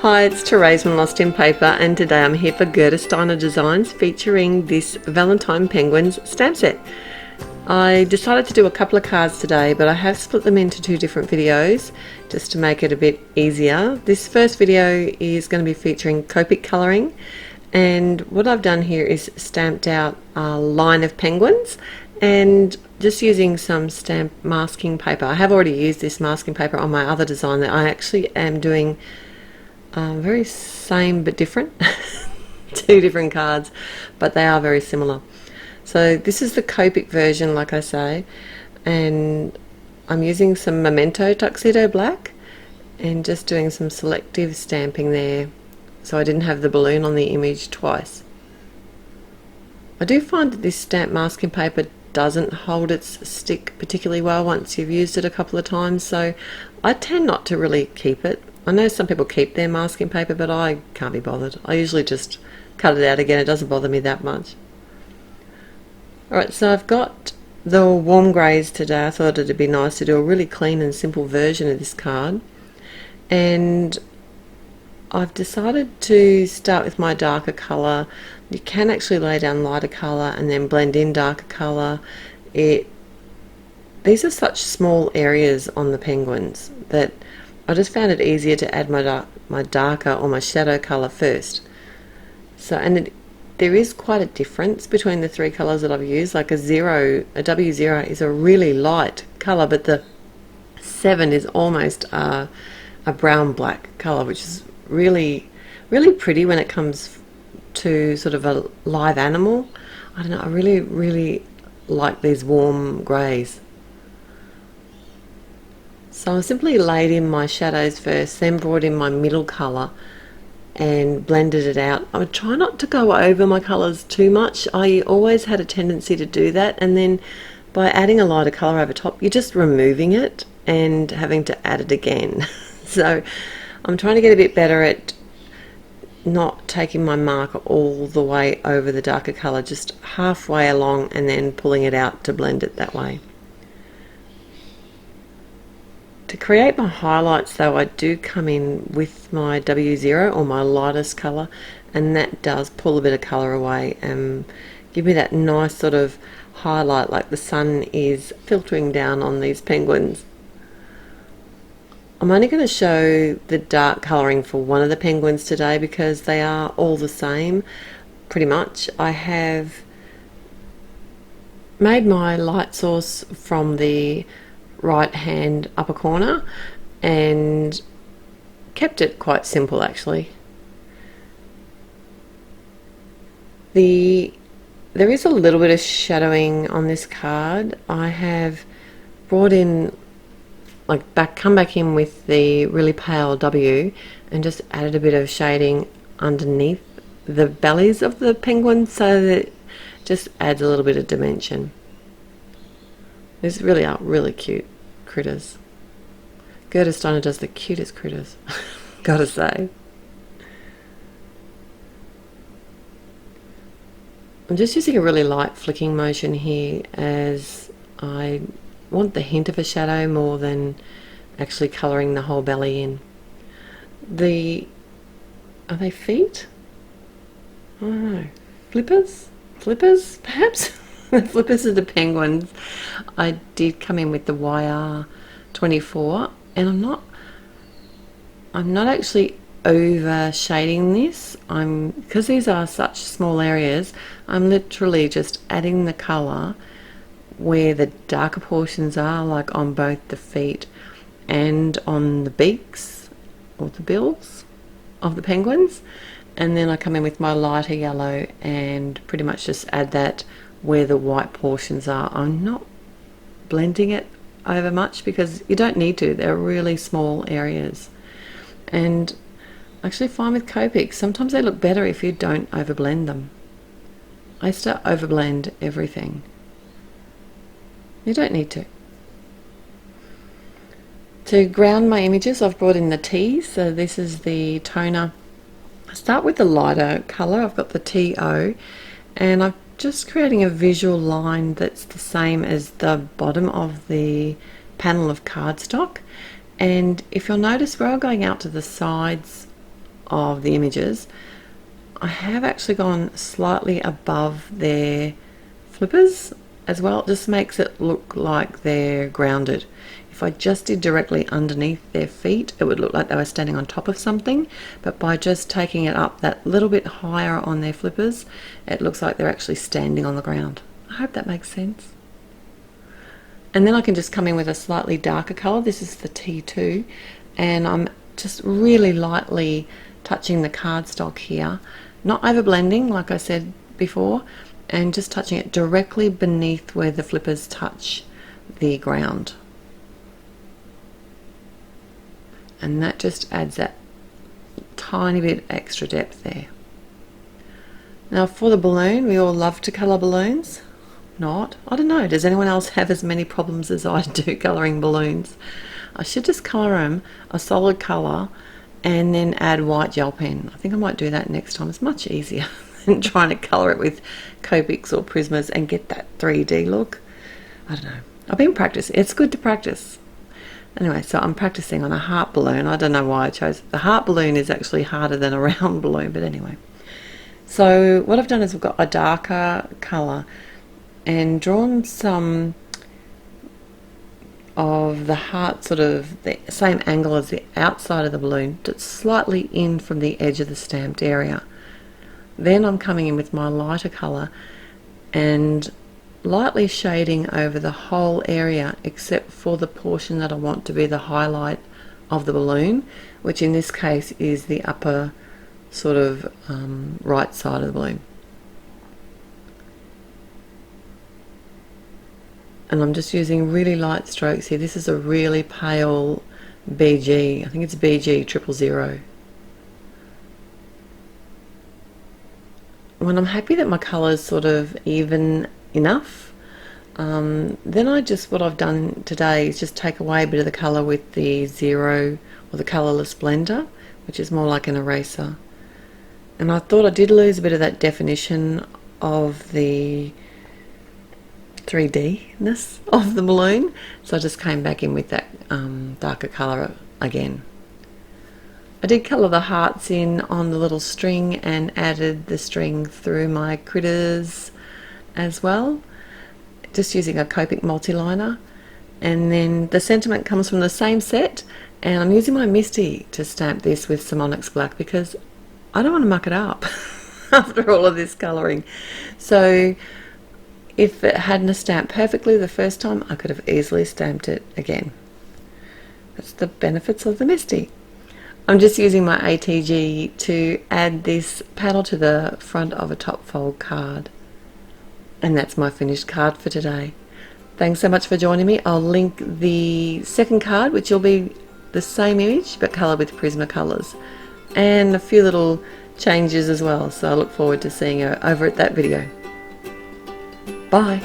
Hi, it's Therese from Lostinpaper, and today I'm here for Gerda Steiner Designs featuring this Valentine Penguins stamp set. I decided to do a couple of cards today, but I have split them into two different videos just to make it a bit easier. This first video is going to be featuring Copic colouring, and what I've done here is stamped out a line of penguins and just using some stamp masking paper. I have already used this masking paper on my other design that I actually am doing very same but different. Two different cards, but they are very similar. So this is the Copic version, like I say, and I'm using some Memento Tuxedo Black and just doing some selective stamping there so I didn't have the balloon on the image twice. I do find that this stamp masking paper doesn't hold its stick particularly well once you've used it a couple of times, so I tend not to really keep it. I know some people keep their masking paper, but I can't be bothered. I usually just cut it out again. It doesn't bother me that much. Alright, so I've got the warm greys today. I thought it'd be nice to do a really clean and simple version of this card. And I've decided to start with my darker colour. You can actually lay down lighter colour and then blend in darker colour. These are such small areas on the penguins that I just found it easier to add my darker or my shadow colour first. So, and there is quite a difference between the three colours that I've used. Like a W0 is a really light colour, but the 7 is almost a brown black colour, which is really pretty when it comes to sort of a live animal. I don't know, I really like these warm greys. So I simply laid in my shadows first, then brought in my middle colour and blended it out. I would try not to go over my colours too much. I always had a tendency to do that, and then by adding a lighter colour over top, you're just removing it and having to add it again. So I'm trying to get a bit better at not taking my marker all the way over the darker colour, just halfway along and then pulling it out to blend it that way. To create my highlights though, I do come in with my W0 or my lightest colour, and that does pull a bit of colour away and give me that nice sort of highlight like the sun is filtering down on these penguins. I'm only going to show the dark colouring for one of the penguins today because they are all the same pretty much. I have made my light source from the right hand upper corner and kept it quite simple actually. There is a little bit of shadowing on this card. I have brought in come back in with the really pale W and just added a bit of shading underneath the bellies of the penguins so that it just adds a little bit of dimension. These really are really cute critters. Gerda Steiner does the cutest critters, gotta say. I'm just using a really light flicking motion here as I want the hint of a shadow more than actually colouring the whole belly in. Are they feet? I don't know. Flippers perhaps? The flippers are the penguins. I did come in with the YR24, and I'm not actually over shading this. Because these are such small areas, I'm literally just adding the colour where the darker portions are, like on both the feet and on the beaks or the bills of the penguins, and then I come in with my lighter yellow and pretty much just add that where the white portions are. I'm not blending it over much because you don't need to. They're really small areas, and I actually find with Copic sometimes they look better if you don't overblend them. I used to overblend everything. You don't need to. To ground my images, I've brought in the T, so this is the toner. I start with the lighter colour. I've got the TO, and I'm just creating a visual line that's the same as the bottom of the panel of cardstock. And if you'll notice, we're all going out to the sides of the images, I have actually gone slightly above their flippers as well. It just makes it look like they're grounded. If I just did directly underneath their feet, it would look like they were standing on top of something, but by just taking it up that little bit higher on their flippers, it looks like they're actually standing on the ground. I hope that makes sense. And then I can just come in with a slightly darker colour. This is the T2, and I'm just really lightly touching the cardstock here, not over blending like I said before, and just touching it directly beneath where the flippers touch the ground. And that just adds that tiny bit extra depth there. Now for the balloon, we all love to colour balloons. Not, I don't know, does anyone else have as many problems as I do colouring balloons? I should just colour them a solid colour and then add white gel pen. I think I might do that next time. It's much easier than trying to colour it with Copics or Prismas and get that 3D look. I don't know. I've been practicing. It's good to practice. Anyway, so I'm practicing on a heart balloon. I don't know why I chose it. The heart balloon is actually harder than a round balloon, but anyway. So what I've done is I've got a darker colour and drawn some of the heart, sort of the same angle as the outside of the balloon, just slightly in from the edge of the stamped area. Then I'm coming in with my lighter colour and lightly shading over the whole area except for the portion that I want to be the highlight of the balloon, which in this case is the upper sort of right side of the balloon. And I'm just using really light strokes here. This is a really pale BG, I think it's BG 000. When I'm happy that my colour's sort of even enough, then what I've done today is just take away a bit of the colour with the zero or the colourless blender, which is more like an eraser. And I thought I did lose a bit of that definition of the 3D-ness of the balloon, so I just came back in with that darker colour again. I did colour the hearts in on the little string and added the string through my critters as well, just using a Copic multi-liner. And then the sentiment comes from the same set, and I'm using my Misty to stamp this with some onyx black because I don't want to muck it up after all of this colouring. So if it hadn't stamped perfectly the first time, I could have easily stamped it again. That's the benefits of the Misty. I'm just using my ATG to add this panel to the front of a top fold card. And that's my finished card for today. Thanks so much for joining me. I'll link the second card, which will be the same image but coloured with Prismacolors, and a few little changes as well. So I look forward to seeing you over at that video. Bye.